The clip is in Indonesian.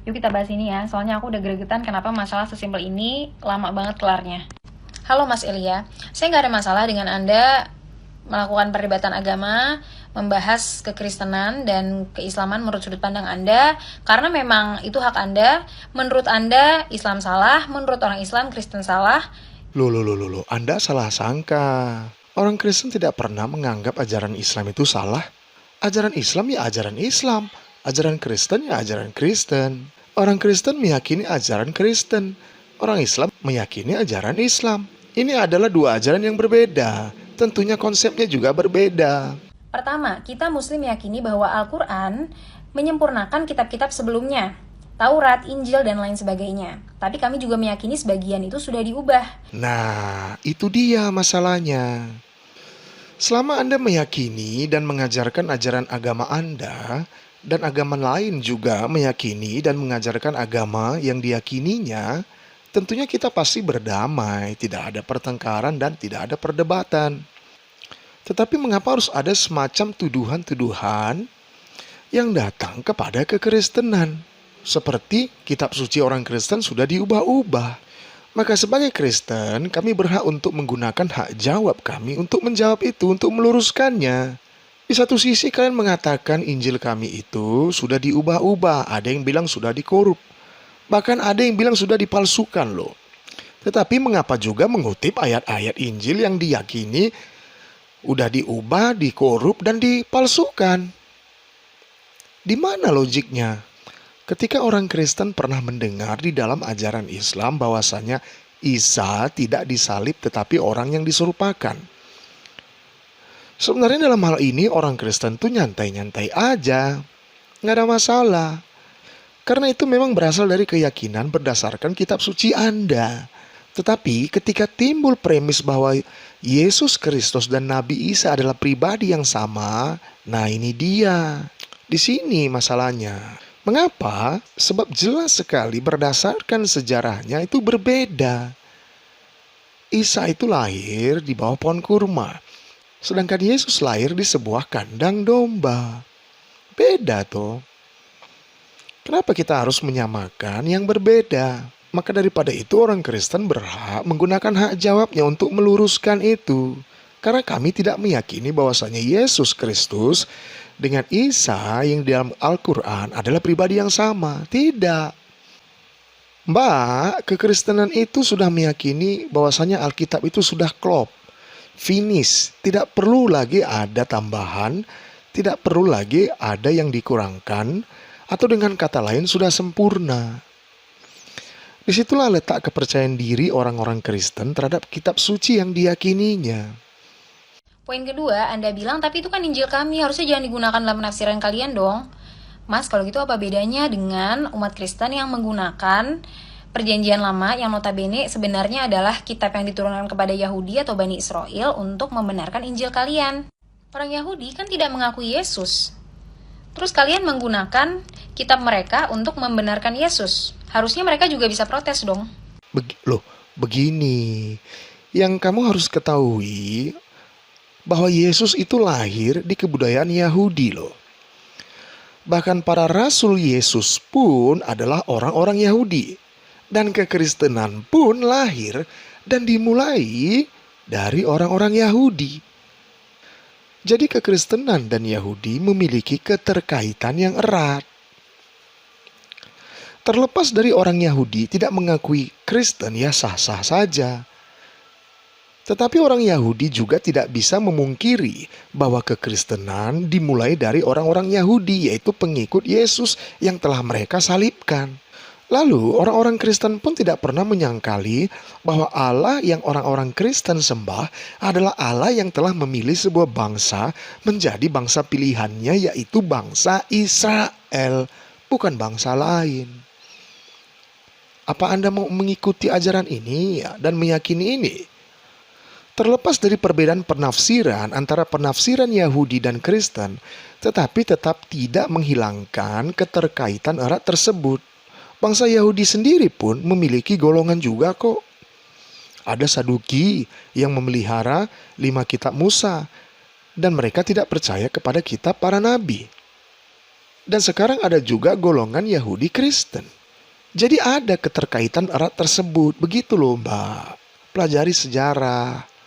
Yuk kita bahas ini ya, soalnya aku udah gregetan kenapa masalah sesimpel ini lama banget kelarnya. Halo Mas Elia, saya nggak ada masalah dengan Anda melakukan perdebatan agama, membahas kekristenan dan keislaman menurut sudut pandang Anda, karena memang itu hak Anda. Menurut Anda, Islam salah, menurut orang Islam, Kristen salah. Loh, Anda salah sangka. Orang Kristen tidak pernah menganggap ajaran Islam itu salah. Ajaran Islam ya ajaran Islam. Ajaran Kristen ya ajaran Kristen. Orang Kristen meyakini ajaran Kristen. Orang Islam meyakini ajaran Islam. Ini adalah dua ajaran yang berbeda. Tentunya konsepnya juga berbeda. Pertama, kita Muslim meyakini bahwa Al-Quran menyempurnakan kitab-kitab sebelumnya, Taurat, Injil, dan lain sebagainya. Tapi kami juga meyakini sebagian itu sudah diubah. Nah, itu dia masalahnya. Selama Anda meyakini dan mengajarkan ajaran agama Anda, dan agama lain juga meyakini dan mengajarkan agama yang diyakininya, tentunya kita pasti berdamai, tidak ada pertengkaran dan tidak ada perdebatan. Tetapi mengapa harus ada semacam tuduhan-tuduhan yang datang kepada kekristenan? Seperti kitab suci orang Kristen sudah diubah-ubah. Maka sebagai Kristen, kami berhak untuk menggunakan hak jawab kami untuk menjawab itu, untuk meluruskannya. Di satu sisi kalian mengatakan Injil kami itu sudah diubah-ubah, ada yang bilang sudah dikorup. Bahkan ada yang bilang sudah dipalsukan loh. Tetapi mengapa juga mengutip ayat-ayat Injil yang diyakini udah diubah, dikorup, dan dipalsukan? Di mana logiknya? Ketika orang Kristen pernah mendengar di dalam ajaran Islam bahwasanya Isa tidak disalib tetapi orang yang diserupakan. Sebenarnya dalam hal ini orang Kristen tuh nyantai-nyantai aja. Nggak ada masalah. Karena itu memang berasal dari keyakinan berdasarkan kitab suci Anda. Tetapi ketika timbul premis bahwa Yesus Kristus dan Nabi Isa adalah pribadi yang sama, nah ini dia. Di sini masalahnya. Mengapa? Sebab jelas sekali berdasarkan sejarahnya itu berbeda. Isa itu lahir di bawah pohon kurma. Sedangkan Yesus lahir di sebuah kandang domba. Beda toh. Kenapa kita harus menyamakan yang berbeda? Maka daripada itu orang Kristen berhak menggunakan hak jawabnya untuk meluruskan itu. Karena kami tidak meyakini bahwasanya Yesus Kristus dengan Isa yang di dalam Al-Quran adalah pribadi yang sama. Tidak. Mbak, kekristenan itu sudah meyakini bahwasanya Alkitab itu sudah klop. Finish. Tidak perlu lagi ada tambahan. Tidak perlu lagi ada yang dikurangkan. Atau dengan kata lain sudah sempurna. Disitulah letak kepercayaan diri orang-orang Kristen terhadap kitab suci yang diyakininya. Poin kedua, Anda bilang, tapi itu kan Injil kami, harusnya jangan digunakan dalam penafsiran kalian dong. Mas, kalau gitu apa bedanya dengan umat Kristen yang menggunakan Perjanjian Lama yang notabene sebenarnya adalah kitab yang diturunkan kepada Yahudi atau Bani Israel untuk membenarkan Injil kalian? Orang Yahudi kan tidak mengakui Yesus. Terus kalian menggunakan kitab mereka untuk membenarkan Yesus. Harusnya mereka juga bisa protes dong. Begini. Yang kamu harus ketahui bahwa Yesus itu lahir di kebudayaan Yahudi loh. Bahkan para rasul Yesus pun adalah orang-orang Yahudi. Dan kekristenan pun lahir dan dimulai dari orang-orang Yahudi. Jadi kekristenan dan Yahudi memiliki keterkaitan yang erat. Terlepas dari orang Yahudi tidak mengakui Kristen ya sah-sah saja. Tetapi orang Yahudi juga tidak bisa memungkiri bahwa kekristenan dimulai dari orang-orang Yahudi, yaitu pengikut Yesus yang telah mereka salibkan. Lalu orang-orang Kristen pun tidak pernah menyangkali bahwa Allah yang orang-orang Kristen sembah adalah Allah yang telah memilih sebuah bangsa menjadi bangsa pilihannya, yaitu bangsa Israel, bukan bangsa lain. Apa Anda mau mengikuti ajaran ini dan meyakini ini? Terlepas dari perbedaan penafsiran antara penafsiran Yahudi dan Kristen, tetapi tetap tidak menghilangkan keterkaitan erat tersebut. Bangsa Yahudi sendiri pun memiliki golongan juga kok. Ada Saduki yang memelihara 5 kitab Musa, dan mereka tidak percaya kepada kitab para nabi. Dan sekarang ada juga golongan Yahudi Kristen. Jadi ada keterkaitan erat tersebut. Begitu loh Mbak. Pelajari sejarah.